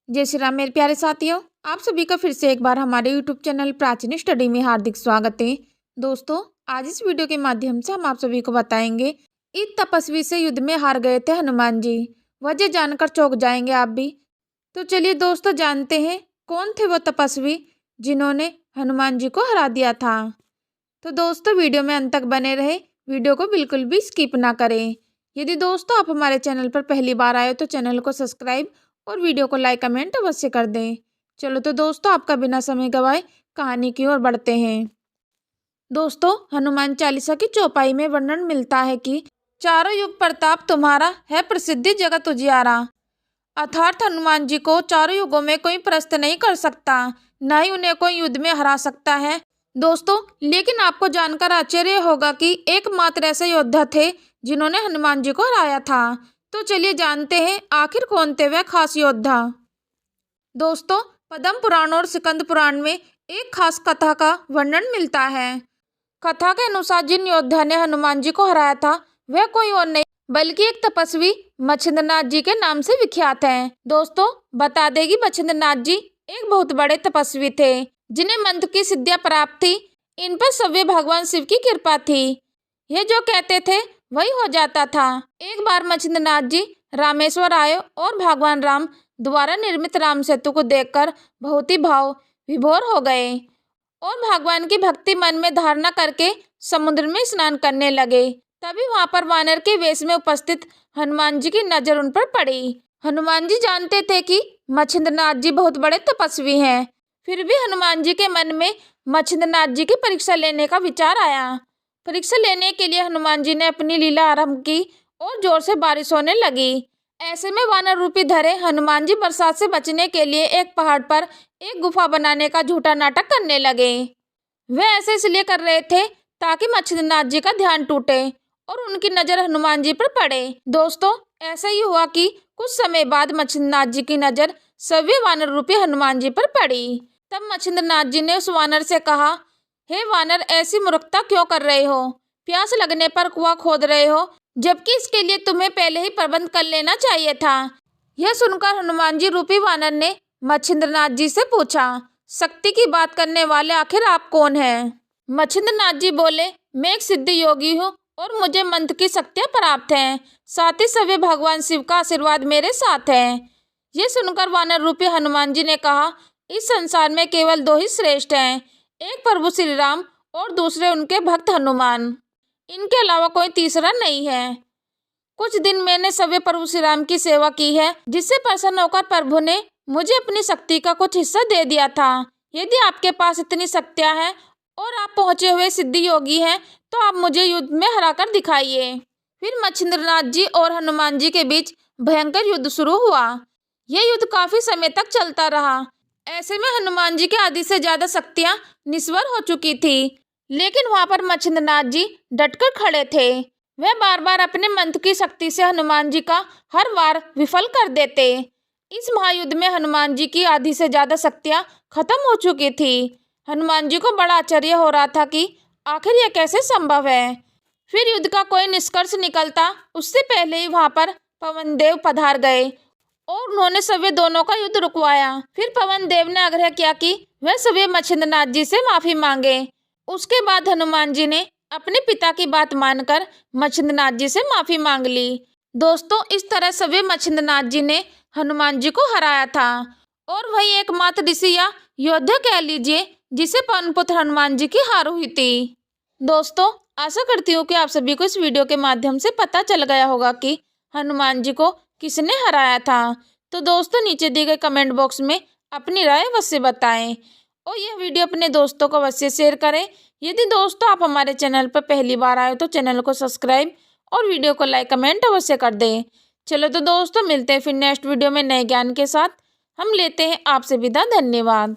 जय श्री राम मेरे प्यारे साथियों, आप सभी का फिर से एक बार हमारे यूट्यूब चैनल प्राचीन स्टडी में हार्दिक स्वागत है। दोस्तों, आज इस वीडियो के माध्यम से हम आप सभी को बताएंगे एक तपस्वी से युद्ध में हार गए थे हनुमान जी। वजह जानकर चौंक जाएंगे आप भी। तो चलिए दोस्तों, जानते हैं कौन थे वो तपस्वी जिन्होंने हनुमान जी को हरा दिया था। तो दोस्तों, वीडियो में अंत तक बने रहे, वीडियो को बिल्कुल भी स्किप ना करें। यदि दोस्तों आप हमारे चैनल पर पहली बार आए तो चैनल को सब्सक्राइब और वीडियो को लाइक कमेंट अवश्य कर दें। चलो तो दोस्तों, आपका बिना समय गवाए कहानी की ओर बढ़ते हैं। दोस्तों, हनुमान चालीसा की चौपाई में वर्णन मिलता है कि चारों युग प्रताप तुम्हारा है, प्रसिद्धि जगत उजियारा। अर्थात हनुमान जी को चारों युगों में कोई परास्त नहीं कर सकता, न ही उन्हें कोई युद्ध में हरा सकता है। दोस्तों, लेकिन आपको जानकर आश्चर्य होगा कि एकमात्र ऐसे योद्धा थे जिन्होंने हनुमान जी को हराया था। तो चलिए जानते हैं आखिर कौन थे वह खास योद्धा। दोस्तों, पद्म पुराण और स्कंद पुराण में एक खास कथा का वर्णन मिलता है। कथा के अनुसार जिन योद्धा ने हनुमान जी को हराया था वह कोई और नहीं बल्कि एक तपस्वी मच्छिंद्रनाथ जी के नाम से विख्यात हैं। दोस्तों, बता देगी मच्छिंद्रनाथ जी एक बहुत बड़े तपस्वी थे जिन्हें मंत्र की सिद्धियां प्राप्त थी। इन पर सभी भगवान शिव की कृपा थी। ये जो कहते थे वही हो जाता था। एक बार मच्छिंद्रनाथ जी रामेश्वर आए और भगवान राम द्वारा निर्मित राम सेतु को देखकर बहुत ही भाव विभोर हो गए और भगवान की भक्ति मन में धारणा करके समुद्र में स्नान करने लगे। तभी वहां पर वानर के वेश में उपस्थित हनुमान जी की नजर उन पर पड़ी। हनुमान जी जानते थे कि मच्छिंद्रनाथ जी बहुत बड़े तपस्वी हैं, फिर भी हनुमान जी के मन में मच्छिंद्रनाथ जी की परीक्षा लेने का विचार आया। परीक्षा लेने के लिए हनुमान जी ने अपनी लीला आरंभ की और जोर से बारिश होने लगी। ऐसे में वानर रूपी धरे हनुमान जी बरसात से बचने के लिए एक पहाड़ पर एक गुफा बनाने का झूठा नाटक करने लगे। वे ऐसे इसलिए कर रहे थे ताकि मच्छिंद्रनाथ जी का ध्यान टूटे और उनकी नजर हनुमान जी पर पड़े। दोस्तों, ऐसा ही हुआ कि कुछ समय बाद मच्छिंद्रनाथ जी की नजर सभी वानर रूपी हनुमान जी पर पड़ी। तब मच्छिंद्रनाथ जी ने उस वानर से कहा, हे वानर, ऐसी मूर्खता क्यों कर रहे हो? प्यास लगने पर कुआं खोद रहे हो, जबकि इसके लिए तुम्हें पहले ही प्रबंध कर लेना चाहिए था। यह सुनकर हनुमान जी रूपी वानर ने मच्छिंद्रनाथ जी से पूछा, शक्ति की बात करने वाले आखिर आप कौन हैं? मच्छिंद्रनाथ जी बोले, मैं एक सिद्ध योगी हूँ और मुझे मंत्र की शक्तियाँ प्राप्त हैं। साथ ही सभी भगवान शिव का आशीर्वाद मेरे साथ है। यह सुनकर वानर रूपी हनुमान जी ने कहा, इस संसार में केवल दो ही श्रेष्ठ हैं, एक प्रभु श्री राम और दूसरे उनके भक्त हनुमान। इनके अलावा कोई तीसरा नहीं है। कुछ दिन मैंने सभी प्रभु श्री राम की सेवा की है, जिससे प्रसन्न होकर प्रभु ने मुझे अपनी शक्ति का कुछ हिस्सा दे दिया था। यदि आपके पास इतनी शक्तियां हैं और आप पहुंचे हुए सिद्धि योगी हैं, तो आप मुझे युद्ध में हराकर दिखाइए। फिर मच्छिंद्रनाथ जी और हनुमान जी के बीच भयंकर युद्ध शुरू हुआ। यह युद्ध काफी समय तक चलता रहा। ऐसे में हनुमान जी के आधे से ज्यादा शक्तियां निष्फल हो चुकी थी, लेकिन वहां पर मच्छिंद्रनाथ जी डटकर खड़े थे। वह बार बार अपने मंत्र की शक्ति से हनुमान जी का हर वार विफल कर देते। इस महायुद्ध में हनुमान जी की आधी से ज्यादा शक्तियां खत्म हो चुकी थी। हनुमान जी को बड़ा आश्चर्य हो रहा था कि आखिर यह कैसे संभव है। फिर युद्ध का कोई निष्कर्ष निकलता उससे पहले ही वहां पर पवन देव पधार गए और उन्होंने सभी दोनों का युद्ध रुकवाया। फिर पवन देव ने आग्रह किया कि वह सभी मच्छिंद्रनाथ जी से माफी मांगे। उसके बाद हनुमान जी ने अपने पिता की बात मानकर मच्छिंद्रनाथ जी से माफी मांग ली। दोस्तों, इस तरह सभी मच्छिंद्रनाथ जी ने हनुमान जी को हराया था और वही एकमात्र ऋषि या योद्धा कह लीजिए जिसे पवन पुत्र हनुमान जी की हार हुई थी। दोस्तों, आशा करती हूँ कि आप सभी को इस वीडियो के माध्यम से पता चल गया होगा कि हनुमान जी को किसने हराया था। तो दोस्तों, नीचे दिए गए कमेंट बॉक्स में अपनी राय अवश्य बताएं और यह वीडियो अपने दोस्तों को अवश्य शेयर करें। यदि दोस्तों आप हमारे चैनल पर पहली बार आए तो चैनल को सब्सक्राइब और वीडियो को लाइक कमेंट अवश्य कर दें। चलो तो दोस्तों, मिलते हैं फिर नेक्स्ट वीडियो में नए ज्ञान के साथ। हम लेते हैं आपसे विदा। धन्यवाद।